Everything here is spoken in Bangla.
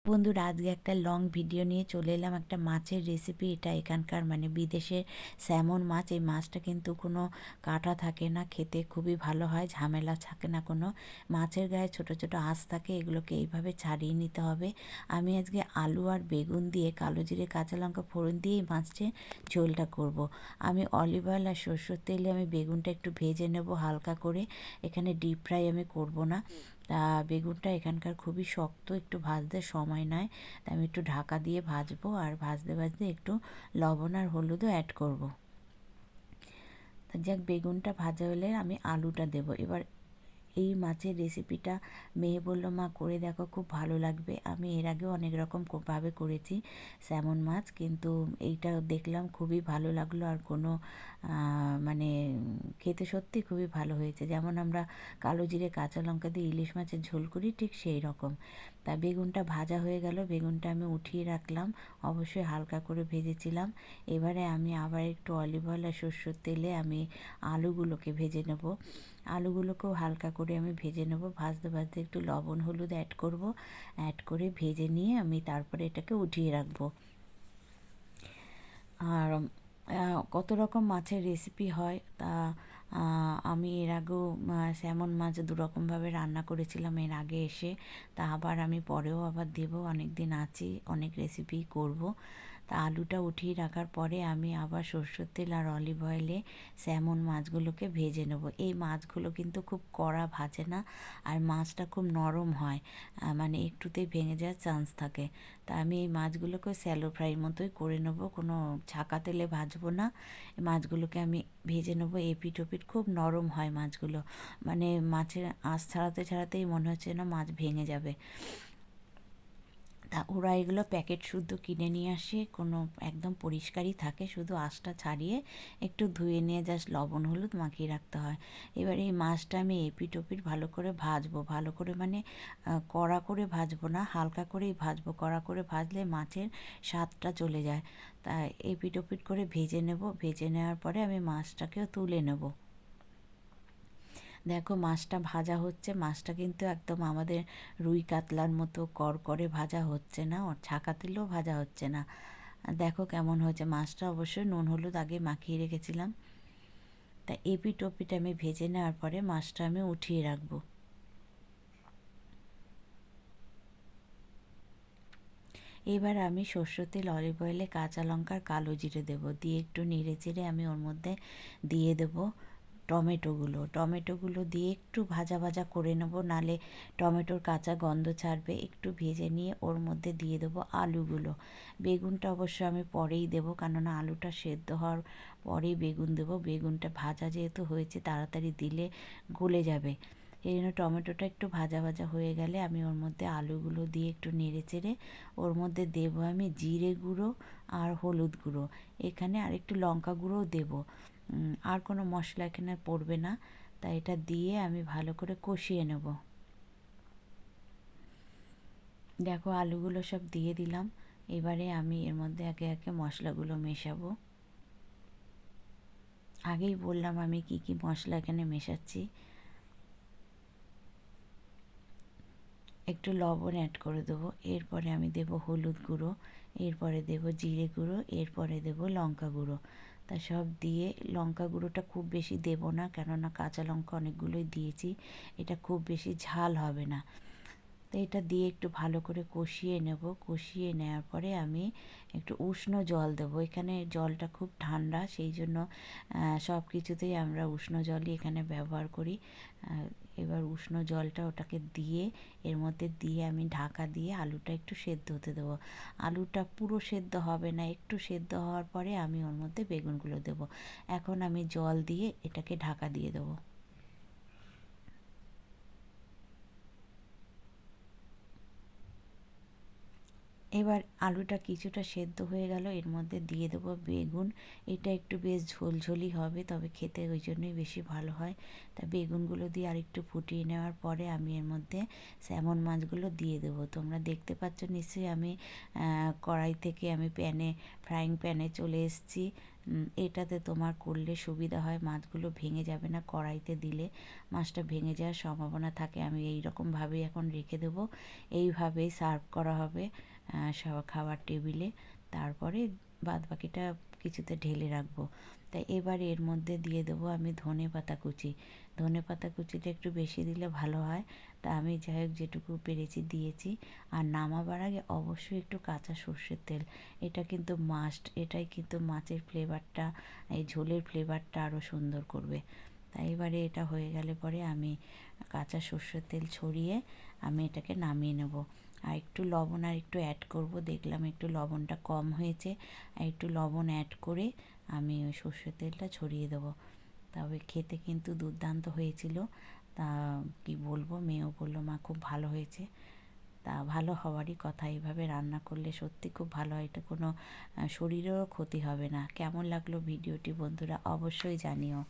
বন্ধুরা, আজকে একটা লং ভিডিও নিয়ে চলে এলাম একটা মাছের রেসিপি। এটা এখানকার মানে বিদেশের স্যামন মাছ। এই মাছটা কিন্তু কোনো কাঁটা থাকে না, খেতে খুবই ভালো হয়, ঝামেলা থাকে না কোনো। মাছের গায়ে ছোট ছোট আঁশ থাকে, এগুলোকে এইভাবে ছাড়িয়ে নিতে হবে। আমি আজকে আলু আর বেগুন দিয়ে কালো জিরে কাঁচা লঙ্কা ফোড়ন দিয়ে এই মাছের ঝোলটা করব। আমি অলিভ অয়েল আর সরষের তেলে আমি বেগুনটা একটু ভেজে নেব হালকা করে। এখানে ডিপ ফ্রাই আমি করব না। তা বেগুনটা এখানকার খুবই শক্ত, একটু ভাজতে সময় নেয়। তা আমি একটু ঢাকা দিয়ে ভাজবো, আর ভাজতে ভাজতে একটু লবণ আর হলুদও অ্যাড করব। তা যাক, বেগুনটা ভাজা হলে আমি আলুটা দেব এবার। এই মাছের রেসিপিটা মেয়ে বললো, মা করে দেখো, খুব ভালো লাগবে। আমি এর আগেও অনেক রকম ভাবে করেছি স্যামন মাছ, কিন্তু এইটা দেখলাম খুবই ভালো লাগলো। আর কোনো মানে খেতে সত্যি খুবই ভালো হয়েছে। যেমন আমরা কালো জিরে কাঁচা লঙ্কা দিয়ে ইলিশ মাছের ঝোল করি, ঠিক সেই রকম। তা বেগুনটা ভাজা হয়ে গেল, বেগুনটা আমি উঠিয়ে রাখলাম, অবশ্যই হালকা করে ভেজেছিলাম। এবারে আমি আবার একটু অলিভ অয়েল আর সরষের তেলে আমি আলুগুলোকে ভেজে নেব। আলুগুলোকেও হালকা করে আমি ভেজে নেব। ভাজতে ভাজতে একটু লবণ হলুদ অ্যাড করব। অ্যাড করে ভেজে নিয়ে আমি তারপরে এটাকে উঠিয়ে রাখবো। আর কত রকম মাছের রেসিপি হয়। তা আমি এর আগেও স্যামন মাছ দুরকমভাবে রান্না করেছিলাম এর আগে এসে। তা আবার আমি পরেও আবার দেবো, অনেক দিন আছি, অনেক রেসিপি করব। তা আলুটা উঠিয়ে রাখার পরে আমি আবার সরষের তেল আর অলিভ অয়েলে স্যামন মাছগুলোকে ভেজে নেব। এই মাছগুলো কিন্তু খুব কড়া ভাজে না, আর মাছটা খুব নরম হয়, মানে একটুতেই ভেঙে যাওয়ার চান্স থাকে। তা আমি এই মাছগুলোকে স্যালো ফ্রাইয়ের মতোই করে নেব, কোনো ছাকা তেলে ভাজবো না। এই মাছগুলোকে আমি ভেজে নেব এপিট ওপিট। খুব নরম হয় মাছগুলো, মানে মাছের আঁশ ছাড়াতে ছাড়াতেই মনে হচ্ছে না মাছ ভেঙে যাবে। তা ওরা এগুলো প্যাকেট শুদ্ধ কিনে নিয়ে আসে, কোনো একদম পরিষ্কারই থাকে, শুধু আঁশটা ছাড়িয়ে একটু ধুয়ে নিয়ে জাস্ট লবণ হলুদ মাখিয়ে রাখতে হয়। এবার এই মাছটা আমি এপিট ওপিট ভালো করে ভাজবো, ভালো করে মানে কড়া করে ভাজবো না, হালকা করেই ভাজবো। কড়া করে ভাজলে মাছের স্বাদটা চলে যায়। তা এপিট ওপিট করে ভেজে নেব। ভেজে নেওয়ার পরে আমি মাছটাকেও তুলে নেব। দেখো, মাছটা ভাজা হচ্ছে। মাছটা কিন্তু একদম আমাদের রুই কাতলার মতো করকরে ভাজা হচ্ছে না, ওর ছাকা তেলেও ভাজা হচ্ছে না। দেখো কেমন হয়েছে। মাছটা অবশ্যই নুন হলুদ আগে মাখিয়ে রেখেছিলাম। তা এপিট ওপিট আমি ভেজে নেওয়ার পরে মাছটা আমি উঠিয়ে রাখবো। এবার আমি সরষের তেল অলিভ অয়েলে কাঁচা লঙ্কার কালো জিরে দেবো, দিয়ে একটু নেড়ে চেড়ে আমি ওর মধ্যে দিয়ে দেবো টমেটোগুলো দিয়ে একটু ভাজা ভাজা করে নেব, নালে টমেটোর কাঁচা গন্ধ ছাড়বে। একটু ভেজে নিয়ে ওর মধ্যে দিয়ে দেবো আলুগুলো। বেগুনটা অবশ্য আমি পরেই দেবো, কেননা আলুটা সেদ্ধ হওয়ার পরেই বেগুন দেবো। বেগুনটা ভাজা যেহেতু হয়েছে, তাড়াতাড়ি দিলে গলে যাবে। এই জন্য টমেটোটা একটু ভাজা ভাজা হয়ে গেলে আমি ওর মধ্যে আলুগুলো দিয়ে একটু নেড়ে চেড়ে ওর মধ্যে দেবো আমি জিরে গুঁড়ো আর হলুদ গুঁড়ো। এখানে আর একটু লঙ্কা গুঁড়োও দেবো। আর কোনো মশলা এখানে পড়বে না। তাই এটা দিয়ে আমি ভালো করে কষিয়ে নেব। দেখো, আলুগুলো সব দিয়ে দিলাম। এবারে আমি এর মধ্যে একে একে মশলাগুলো মেশাবো। আগেই বললাম আমি কি কি মশলা এখানে মেশাচ্ছি। একটু লবণ অ্যাড করে দেবো, এরপরে আমি দেবো হলুদ গুঁড়ো, এরপরে দেবো জিরে গুঁড়ো, এরপরে দেবো লঙ্কা গুঁড়ো। তা সব দিয়ে, লঙ্কা গুঁড়োটা খুব বেশি দেবো না, কেননা কাঁচা লঙ্কা অনেকগুলোই দিয়েছি, এটা খুব বেশি ঝাল হবে না। তো এটা দিয়ে একটু ভালো করে কষিয়ে নেব। কষিয়ে নেওয়ার পরে আমি একটু উষ্ণ জল দেবো। এখানে জলটা খুব ঠান্ডা, সেই জন্য সব কিছুতেই আমরা উষ্ণ জলই এখানে ব্যবহার করি। এবার উষ্ণ জলটা ওটাকে দিয়ে এর মধ্যে দিয়ে আমি ঢাকা দিয়ে আলুটা একটু সেদ্ধ হতে দেবো। আলুটা পুরো সেদ্ধ হবে না, একটু সেদ্ধ হওয়ার পরে আমি ওর মধ্যে বেগুনগুলো দেবো। এখন আমি জল দিয়ে এটাকে ঢাকা দিয়ে দেবো। এবার আলুটা কিছুটা সেদ্ধ হয়ে গেল, এর মধ্যে দিয়ে দেবো বেগুন। এটা একটু বেশ ঝোলঝোলি হবে, তবে খেতে ওই জন্যই বেশি ভালো হয়। তা বেগুনগুলো দিয়ে আরেকটু ফুটিয়ে নেওয়ার পরে আমি এর মধ্যে স্যামন মাছগুলো দিয়ে দেবো। তোমরা দেখতে পাচ্ছ নিশ্চয়ই আমি কড়াই থেকে আমি ফ্রাইং প্যানে চলে এসেছি। এটাতে তোমার করলে সুবিধা হয়, মাছগুলো ভেঙে যাবে না। কড়াইতে দিলে মাছটা ভেঙে যাওয়ার সম্ভাবনা থাকে। আমি এই রকমভাবেই এখন রেখে দেবো, এইভাবেই সার্ভ করা হবে সব খাবার টেবিলে। তারপরে বাদবাকিটা কিছুতে ঢেলে রাখবো। তাই এবার এর মধ্যে দিয়ে দেবো আমি ধনেপাতা কুচি। ধনেপাতা কুচিটা একটু বেশি দিলে ভালো হয়। তা আমি যাই হোক যেটুকু পেরেছি দিয়েছি। আর নামাবার আগে অবশ্যই একটু কাঁচা সর্ষের তেল, এটা কিন্তু মাস্ট। এটাই কিন্তু মাছের ফ্লেভারটা, এই ঝোলের ফ্লেভারটা আরও সুন্দর করবে। তাই এবারে এটা হয়ে গেলে পরে আমি কাঁচা সর্ষের তেল ছড়িয়ে আমি এটাকে নামিয়ে নেব। আর একটু লবণ আর একটু অ্যাড করব, দেখলাম একটু লবণটা কম হয়েছে, আর একটু লবণ অ্যাড করে আমি ওই সর্ষের তেলটা ছড়িয়ে দেবো। তবে খেতে কিন্তু দুর্দান্ত হয়েছিল। তা কি বলবো, মেয়েও বললো মা খুব ভালো হয়েছে। তা ভালো হওয়ারই কথা, এইভাবে রান্না করলে সত্যি খুব ভালো হয়। এটা কোনো শরীরেরও ক্ষতি হবে না। কেমন লাগলো ভিডিওটি বন্ধুরা অবশ্যই জানিও।